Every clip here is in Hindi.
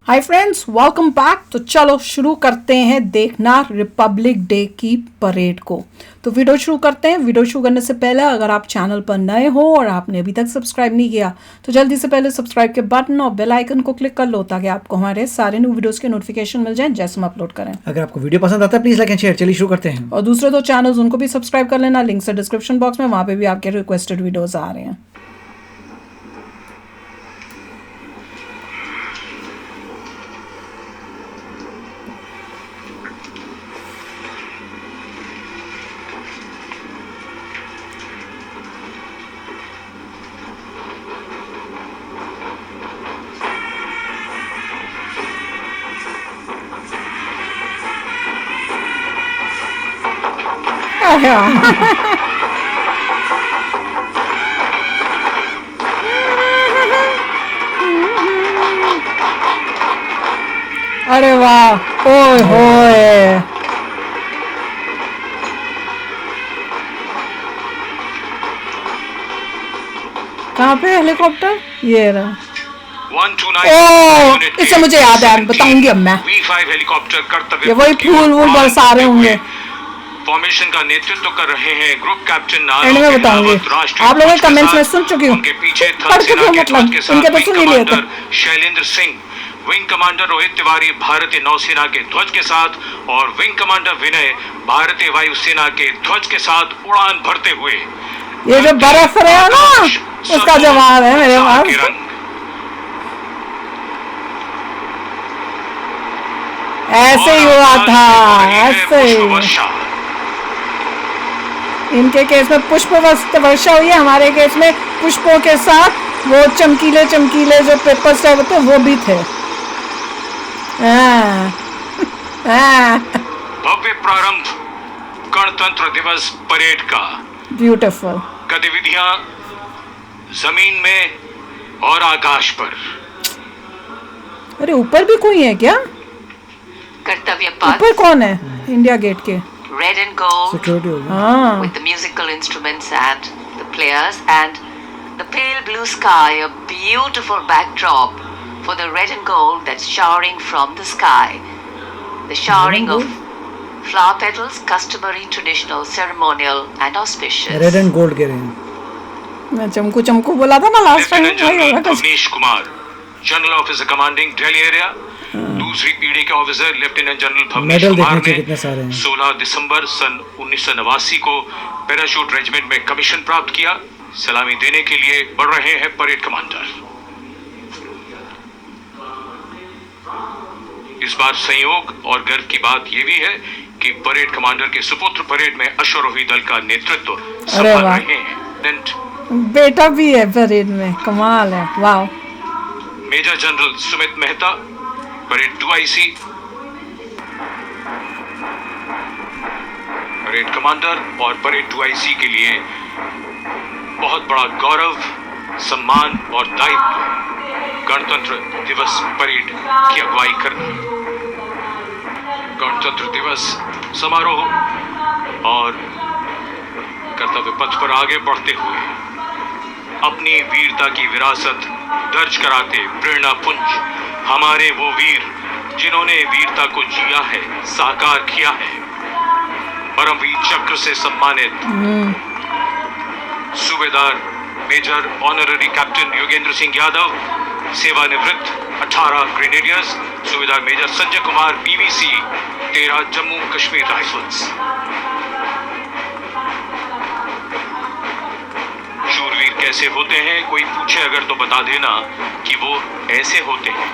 Hi friends, welcome back. तो चलो शुरू करते हैं देखना रिपब्लिक डे की परेड को। तो वीडियो शुरू करते हैं। वीडियो शुरू करने से पहले अगर आप चैनल पर नए हो और आपने अभी तक सब्सक्राइब नहीं किया तो जल्दी से पहले सब्सक्राइब के बटन और बेल आइकन को क्लिक कर लो ताकि आपको हमारे सारे न्यू वीडियोस के नोटिफिकेशन मिल जाएं जैसे हम अपलोड करें। अगर आपको वीडियो पसंद आता है प्लीज लाइक एंड शेयर। चलिए शुरू करते हैं। और दूसरे दो चैनल्स उनको भी सब्सक्राइब कर लेना, लिंक से डिस्क्रिप्शन बॉक्स में, वहाँ पे भी आपके रिक्वेस्टेड वीडियोज आ रहे हैं। अरे वाह, ओए होए, कहाँ पे हेलीकॉप्टर? ये रहा। ओह, इससे मुझे याद है, बताऊंगी अब मैं। हेलीकॉप्टर कर्तव्य ये वही फूल वूल बरसा रहे होंगे। फॉर्मेशन का नेतृत्व कर रहे हैं ग्रुप कैप्टन एंड में बताऊंगी। आप लोगों के कमेंट्स में सुन चुकी हूँ। उनके पीछे पढ़ के क्यों मतलब? इनके तो सुन ही लिए थे। शैलेंद्र सिंह, विंग कमांडर रोहित तिवारी भारतीय नौसेना के ध्वज के साथ और विंग कमांडर विनय भारतीय वायुसेना के ध्वज के साथ उड़ान भरते हुए। ये जो बर्फ है ना, उसका जवाब है मेरे पास। ऐसे ही हुआ था, ऐसे ही। इनके केस में पुष्प वर्षा हुई है, हमारे केस में पुष्पों के साथ वो चमकीले चमकीले जो पेपर्स होते हैं वो भी थे। भव्य प्रारंभ गणतंत्र दिवस परेड का। ब्यूटीफुल। गतिविधियां जमीन में और आकाश पर। अरे ऊपर भी कोई है क्या? कर्तव्य पथ। ऊपर कौन है? इंडिया गेट के Red and gold सिक्योरिटी होगी with the musical instruments and the players and the pale blue sky, a beautiful backdrop for the red and gold that's showering from the sky. The showering of flower petals, customary, traditional, ceremonial and auspicious. Red and gold कह रहे हैं। मैं चमकू चमकू बोला था ना last time. Avnish Kumar, general officer commanding Delhi area. दूसरी पीढ़ी के officer lieutenant general Bhavnesh Kumar ने 16 दिसंबर सन 1989 को पैराशूट रेजिमेंट में कमीशन प्राप्त किया। सलामी देने के लिए बढ़ रहे हैं परेड कमांडर। इस बार संयोग और गर्व की बात यह भी है कि परेड कमांडर के सुपुत्र परेड में अश्वारोही दल का नेतृत्व संभाल रहे हैं। बेटा भी है परेड में, कमाल है। वाह। Major general Sumit Mehta, parade 2IC, parade commander और परेड 2IC के लिए बहुत बड़ा गौरव, सम्मान और दायित्व गणतंत्र दिवस परेड की अगुवाई करना। गणतंत्र दिवस समारोह और कर्तव्य पथ पर आगे बढ़ते हुए अपनी वीरता की विरासत दर्ज कराते प्रेरणा पुंज हमारे वो वीर जिन्होंने वीरता को जिया है, साकार किया है। परमवीर चक्र से सम्मानित Subedar major honorary captain Yogendra Singh Yadav, सेवानिवृत्त 18 grenadiers, Subedar major Sanjay Kumar PVC 13 Jammu Kashmir rifles. शूरवीर कैसे होते हैं कोई पूछे अगर तो बता देना कि वो ऐसे होते हैं।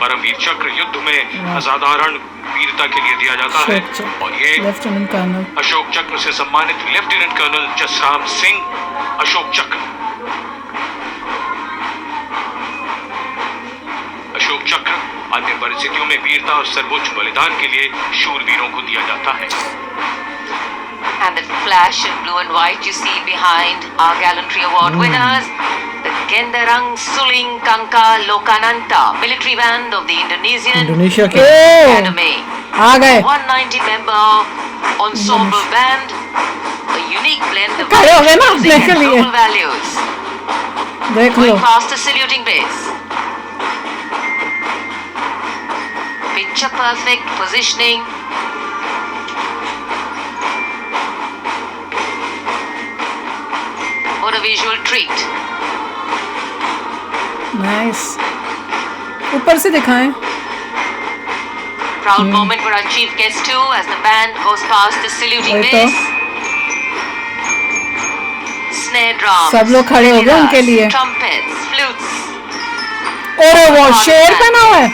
परमवीर चक्र युद्ध में असाधारण वीरता के लिए दिया जाता है और ये लेफ्टिनेंट कर्नल अशोक चक्र से सम्मानित लेफ्टिनेंट कर्नल जसराम सिंह अशोक चक्र। अशोक चक्र अन्य परिस्थितियों में वीरता और सर्वोच्च बलिदान के लिए शूरवीरों को दिया जाता है। And that flash in blue and white you see behind our gallantry award winners, the Gendarang Suling Kangka Lokananta military band of the Indonesia Academy. आ गए 190 member ensemble band, a unique blend of खड़े हो गए ना अपने के लिए। global values. देख लो। Going past the saluting base. Picture perfect positioning. What a visual treat. Nice, ऊपर से दिखाएं। Proud moment for our chief guest too, as the band goes past the saluting वही तो। base. Snare drums, सब लोग खड़े हो गए उनके लिए। trumpets, flutes. और वो शेर पहना हुआ है,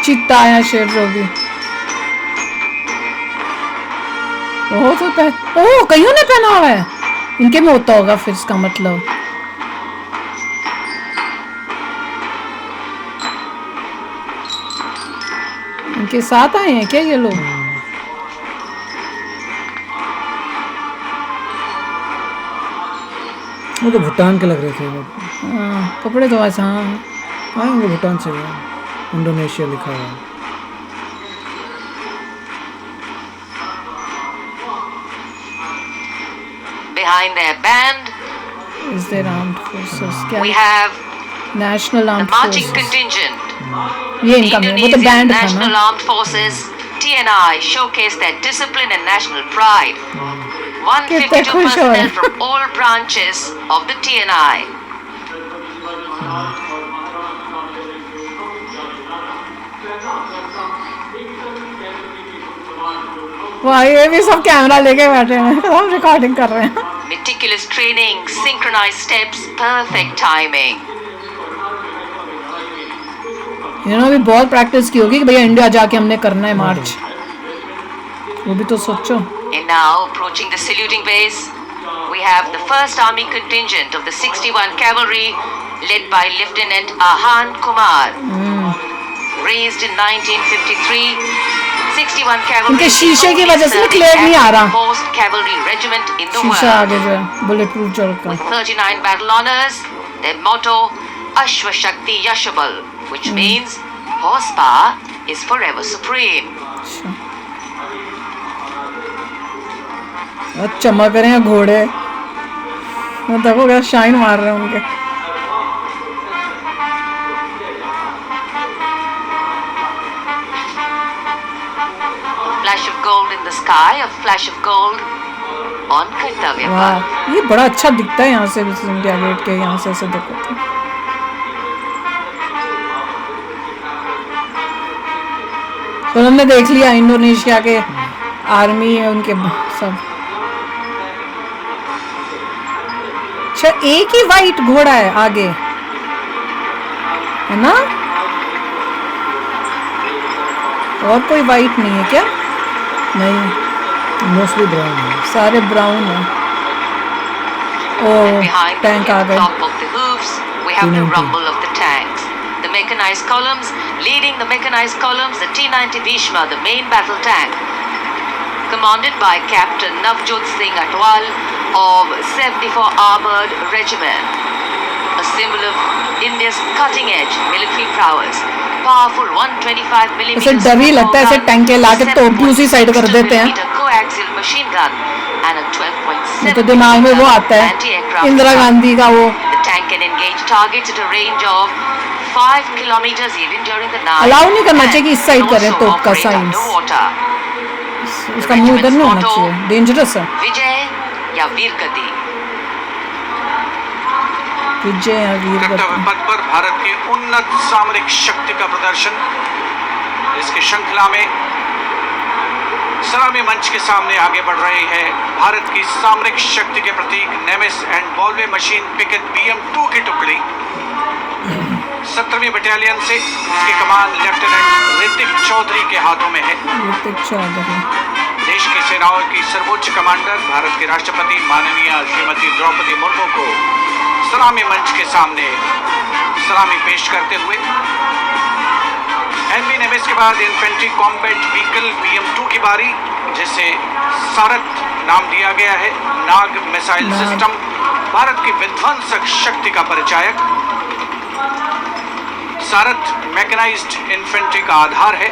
चीता है शेर जो भी। ओ तो ओ कईयों ने पहना हुआ है, इनके में होता होगा फिर इसका मतलब। इनके साथ आए हैं क्या ये लोग? वो तो भूटान के लग रहे थे वो। हाँ, कपड़े तो ऐसा। हाँ हाँ वो भूटान से है, इंडोनेशिया लिखा हुआ है। Behind their band, is their armed forces क्या we have national the armed marching forces, contingent. ये इनका में वो तो Indonesian बैंड था National ना। Armed Forces, TNI, showcase their discipline and national pride. 152 कितने खुश हो रहे personnel हैं। from all branches of the TNI. वाह, ये भी सब कैमरा लेके बैठे हैं, सब रिकॉर्डिंग कर रहे हैं। Meticulous training, synchronized steps, perfect timing. इन्होंने भी बहुत प्रैक्टिस की होगी कि भैया इंडिया जाके हमने करना है मार्च, वो भी तो सोचो। And now, approaching the saluting base, we have the 1st Army contingent of the 61 Cavalry, led by Lieutenant Ahan Kumar. Raised in 1953, 61 Cavalry उनके is शीशे की only वजह से ना serving clear नहीं आ as रहा। the most cavalry regiment in the शीशा world. आगे जो है बुलेट प्रूफ जल का। With 39 battle honors, their motto, Ashwa Shakti Yashabal, which means horsepower is forever supreme. अच्छा, चमक रहे हैं घोड़े, देखो क्या शाइन मार रहे हैं उनके। Flash of gold in the sky, a flash of gold on Kartavya Path. वाह, ये बड़ा अच्छा दिखता है यहाँ से, इंडिया गेट के यहाँ से ऐसे देखो तो। तो हमने देख लिया इंडोनेशिया के आर्मी है उनके सब। अच्छा, एक ही वाइट घोड़ा है आगे, है ना? और कोई वाइट नहीं है क्या? नहीं, मोस्टली ब्राउन है। सारे ब्राउन है। ओ, Behind टैंक आ the गए। clop of the hooves, we have the T90. rumble of the tanks. The mechanized columns, leading the mechanized columns, the T90 Bhishma, the main battle tank, commanded by Captain Navjot Singh Atwal of 74 Armored Regiment, a symbol of India's cutting-edge military prowess. Powerful 125 ऐसे millimeter डर ही लगता है, ऐसे gun, टैंक के लाके तोप भी उसी साइड कर 7.62 देते हैं। millimeter coaxial machine gun and a 12.7 तो दिमाग में वो आता है anti-aircraft इंदिरा gun. गांधी का वो, The tank can engage targets at a range of 5 kilometers even during the night. Allow नहीं करना and चाहिए कि इस side can करें also तोप का operate signs। underwater. इसका मुंह इधर नहीं होना चाहिए, डेंजरस है। विजय या वीर गति। विजय या वीर कर्तव्य गति। पथ पर भारत की उन्नत सामरिक शक्ति का प्रदर्शन। इसकी श्रृंखला में सलामी मंच के सामने आगे बढ़ रही है भारत की सामरिक शक्ति के प्रतीक नेमिस एंड बॉलवे मशीन पिकेट BM-2 की टुकड़ी। 17वीं बटालियन से इसकी कमान लेफ्टिनेंट ऋतिक चौधरी के हाथों में है। ऋतिक चौधरी देश की सेनाओं की सर्वोच्च कमांडर भारत के राष्ट्रपति माननीय श्रीमती द्रौपदी मुर्मू को सलामी मंच के सामने सलामी पेश करते हुए NV नेमिस के बाद इन्फेंट्री कॉम्बैट व्हीकल BM-2 की बारी, जिसे सारथ नाम दिया गया है। नाग मिसाइल सिस्टम भारत की विध्वंसक शक्ति का परिचायक। सारथ मैकेनाइज्ड इन्फेंट्री का आधार है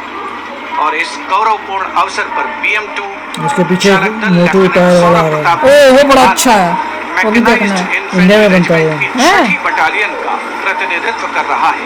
और इस गौरवपूर्ण अवसर पर BM-2 उसके पीछे चालक दल मोटू टायर वाला आ रहा है। ओ, वो बड़ा अच्छा है, वो भी देखना है। इंडिया में बनता है वो। छठी बटालियन का प्रतिनिधित्व कर रहा है।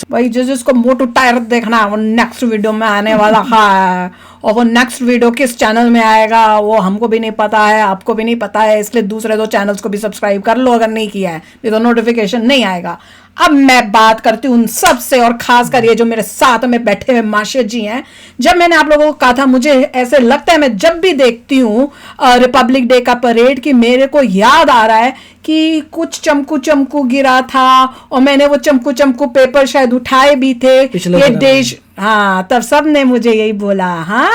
भाई जिसको मोटू टायर देखना है वो नेक्स्ट वीडियो में आने वाला है, और वो नेक्स्ट वीडियो किस चैनल में आएगा वो हमको भी नहीं पता है, आपको भी नहीं पता है, इसलिए दूसरे 2 चैनल्स को भी सब्सक्राइब कर लो अगर नहीं किया है, नहीं तो नोटिफिकेशन नहीं आएगा। अब मैं बात करती हूँ उन सब से, और खासकर ये जो मेरे साथ में बैठे हुए माशे जी हैं। जब मैंने आप लोगों को कहा था, मुझे ऐसे लगता है मैं जब भी देखती हूँ रिपब्लिक डे का परेड कि मेरे को याद आ रहा है कि कुछ चमकू चमकू गिरा था, और मैंने वो चमकू चमकू पेपर शायद उठाए भी थे ये देश। हाँ, तब सब ने मुझे यही बोला। हाँ,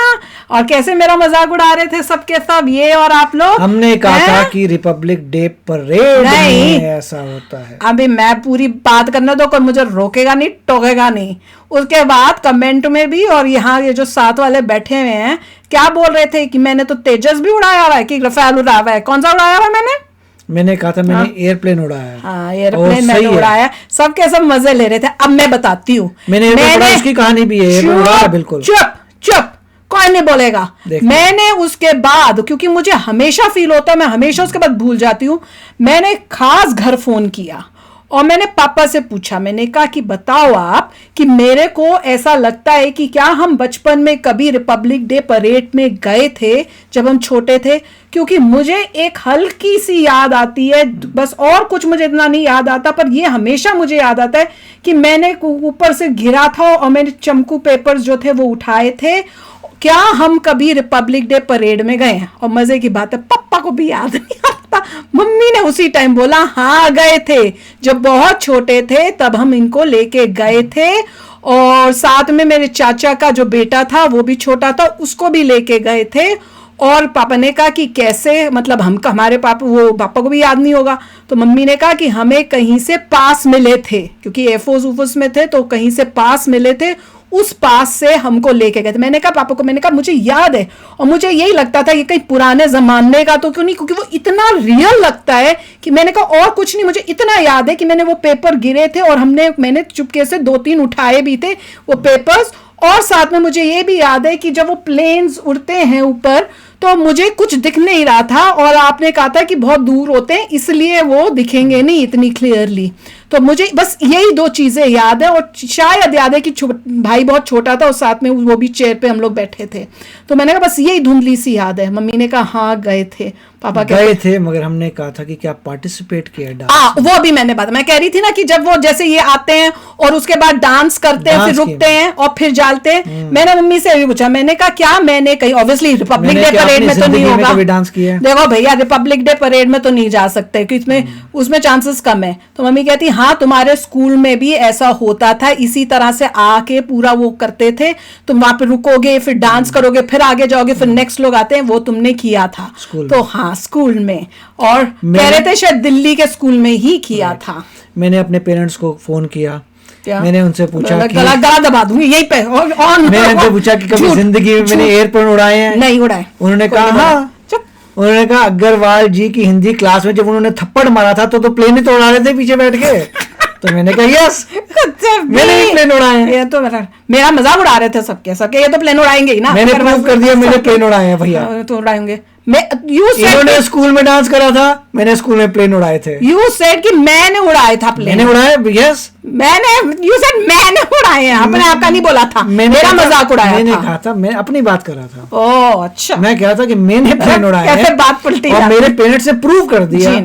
और कैसे मेरा मजाक उड़ा रहे थे सबके सब, ये और आप लोग। हमने कहा था कि रिपब्लिक डे परेड नहीं ऐसा होता है। अभी मैं पूरी बात करने दो, कोई मुझे रोकेगा नहीं, टोकेगा नहीं। उसके बाद कमेंट में भी, और यहाँ ये जो साथ वाले बैठे हुए हैं क्या बोल रहे थे कि मैंने तो तेजस भी उड़ाया हुआ है, कि रफेल उड़ाया हुआ है। कौन सा उड़ाया हुआ है? मैंने कहा था मैंने एयरप्लेन उड़ाया। हाँ, एयरप्लेन मैंने उड़ाया। सबके सब मजे ले रहे थे। अब मैं बताती हूँ, मैंने उसकी कहानी भी है। बिल्कुल चुप चुप, कोई नहीं बोलेगा। मैंने उसके बाद, क्योंकि मुझे हमेशा फील होता है, मैं हमेशा उसके बाद भूल जाती हूँ, मैंने खास घर फोन किया और मैंने पापा से पूछा। मैंने कहा कि बताओ आप, कि मेरे को ऐसा लगता है कि क्या हम बचपन में कभी रिपब्लिक डे परेड में गए थे जब हम छोटे थे, क्योंकि मुझे एक हल्की सी याद आती है बस, और कुछ मुझे इतना नहीं याद आता, पर ये हमेशा मुझे याद आता है कि मैंने ऊपर से गिरा था और मैंने चमकू पेपर्स जो थे वो उठाए थे। क्या हम कभी रिपब्लिक डे परेड में गए हैं? और मजे की बात है, पापा को भी याद नहीं आता। मम्मी ने उसी टाइम बोला हाँ गए थे, जब बहुत छोटे थे तब हम इनको लेके गए थे, और साथ में मेरे चाचा का जो बेटा था वो भी छोटा था, उसको भी लेके गए थे। और पापा ने कहा कि कैसे, मतलब हमारे पापा को भी याद नहीं होगा, तो मम्मी ने कहा कि हमें कहीं से पास मिले थे, क्योंकि एयरफोर्स उफोर्स में थे तो कहीं से पास मिले थे, उस पास से हमको लेके गए थे। मैंने कहा पापा को, मैंने कहा मुझे याद है, और मुझे यही लगता था कि कहीं पुराने जमाने का तो क्यों नहीं, क्योंकि वो इतना रियल लगता है कि मैंने कहा और कुछ नहीं, मुझे इतना याद है कि मैंने वो पेपर गिरे थे और मैंने चुपके से 2-3 उठाए भी थे वो पेपर्स। और साथ में मुझे ये भी याद है कि जब वो प्लेन्स उड़ते हैं ऊपर तो मुझे कुछ दिख नहीं रहा था, और आपने कहा था कि बहुत दूर होते हैं इसलिए वो दिखेंगे नहीं इतनी क्लियरली। तो मुझे बस यही 2 चीजें याद है, और शायद याद है कि भाई बहुत छोटा था और साथ में वो भी चेयर पे हम लोग बैठे थे। तो मैंने कहा बस यही धुंधली सी याद है। मम्मी ने कहा हाँ गए थे, पापा गए थे, मगर हमने कहा था कि क्या पार्टिसिपेट किया डांस? वो भी मैंने बात, मैं कह रही थी ना कि जब वो जैसे ये आते हैं और उसके बाद डांस करते हैं, फिर रुकते हैं और फिर जाते हैं। मैंने मम्मी से भी पूछा, मैंने कहा क्या मैंने कहीं, ऑब्वियसली रिपब्लिक डे परेड में तो नहीं होगा, डांस किया। देखो भैया रिपब्लिक डे परेड में तो नहीं जा सकते क्योंकि इसमें उसमें चांसेस कम है। तो मम्मी कहती हाँ तुम्हारे स्कूल में भी ऐसा होता था, इसी तरह से आके पूरा वो करते थे, तुम वहां पे रुकोगे फिर डांस करोगे फिर आगे जाओगे फिर नेक्स्ट लोग आते हैं, वो तुमने किया था। तो हाँ स्कूल में, और कह रहे थे शायद दिल्ली के स्कूल में ही किया था। मैंने अपने पेरेंट्स को फोन किया, मैंने उनसे पूछा कि गला दबा दूंगी यही पे, मैंने उनसे पूछा कि कभी जिंदगी में मैंने एयरप्लेन उड़ाए हैं? नहीं उड़ाए। उन्होंने कहा हाँ। उन्होंने कहा अग्रवाल जी की हिंदी क्लास में जब उन्होंने थप्पड़ मारा था तो प्लेन ही तो उड़ा रहे थे पीछे बैठ के। तो मैंने कहा यस मैंने भी प्लेन उड़ाए हैं। ये तो मेरा मजाक उड़ा रहे थे सबके, ये तो प्लेन उड़ाएंगे ही ना। मैंने प्रूव कर दिया मैंने प्लेन उड़ाए हैं भैया। तो उड़ाएंगे। इन्होंने स्कूल में डांस करा था, मैंने स्कूल में प्लेन उड़ाए थे। यू सेड कि मैंने उड़ाए था प्लेन। मैंने उड़ाए, यस यू सेड मैंने उड़ाए हैं, अपने आप का नहीं बोला था। मेरा मजाक उड़ाया मैंने कहा था, मैं अपनी बात कर रहा था। ओह अच्छा, मैं कहा था कि मैंने प्लेन उड़ाए हैं, कैसे बात पलटी और मेरे पेरेंट्स से प्रूव कर दिया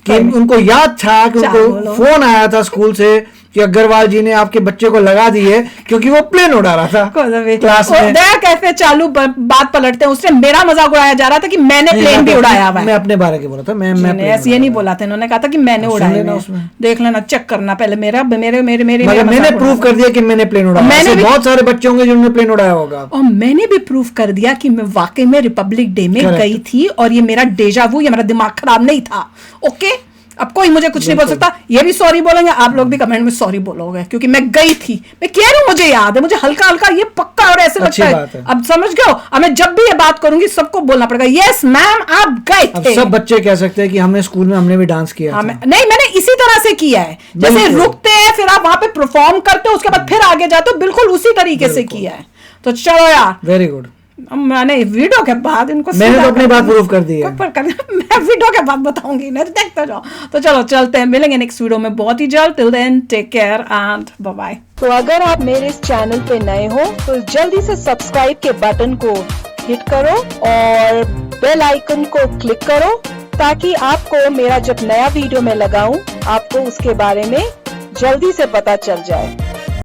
कि उनको याद था कि उनको फोन आया था स्कूल से कि अग्रवाल जी ने आपके बच्चे को लगा दिए क्योंकि वो प्लेन उड़ा रहा था क्लास में। कैसे चालू बात पलटते हैं, उसने मेरा मजाक उड़ाया जा रहा था कि मैंने प्लेन भी उड़ाया हुआ है। मैं अपने बारे के बोला था, मैं ऐसे ये नहीं बोला था, इन्होंने कहा था कि मैंने उड़ाया है। देख लेना, चेक करना पहले मेरा मैंने प्रूव कर दिया कि मैंने प्लेन उड़ाया। मैंने बहुत सारे बच्चे होंगे जिन्होंने प्लेन उड़ाया होगा, और मैंने भी प्रूव कर दिया कि मैं वाकई में रिपब्लिक डे में गई थी, और ये मेरा डेजा वू, ये मेरा दिमाग खराब नहीं था। ओके, अब कोई मुझे कुछ नहीं बोल सकता। ये भी सॉरी बोलेंगे, आप लोग भी कमेंट में सॉरी बोलोगे, क्योंकि मैं गई थी। मैं कह रही हूँ मुझे याद है, मुझे हल्का हल्का ये पक्का और ऐसे लगता है। अब समझ गए हो, अब मैं जब भी ये बात करूंगी सबको बोलना पड़ेगा यस मैम आप गए थे। सब बच्चे कह सकते हैं कि हमने स्कूल में हमने भी डांस किया था। नहीं, मैंने इसी तरह से किया है, जैसे रुकते हैं फिर आप वहां पे परफॉर्म करते हो उसके बाद फिर आगे जाते हो, बिल्कुल उसी तरीके से किया है। तो चलो यार, वेरी गुड, मैंने वीडियो के बाद इनको मैंने तो अपनी बात प्रूव कर दी है। मैं वीडियो के बाद बताऊंगी, नहीं तो देखते जाओ। तो चलो चलते हैं, मिलेंगे नेक्स्ट वीडियो में बहुत ही जल्द। Till then take care and bye bye. तो अगर आप मेरे इस चैनल पे नए हो तो जल्दी से सब्सक्राइब के बटन को हिट करो और बेल आइकन को क्लिक करो, ताकि आपको मेरा जब नया वीडियो मैं लगाऊं आपको उसके बारे में जल्दी से पता चल जाए।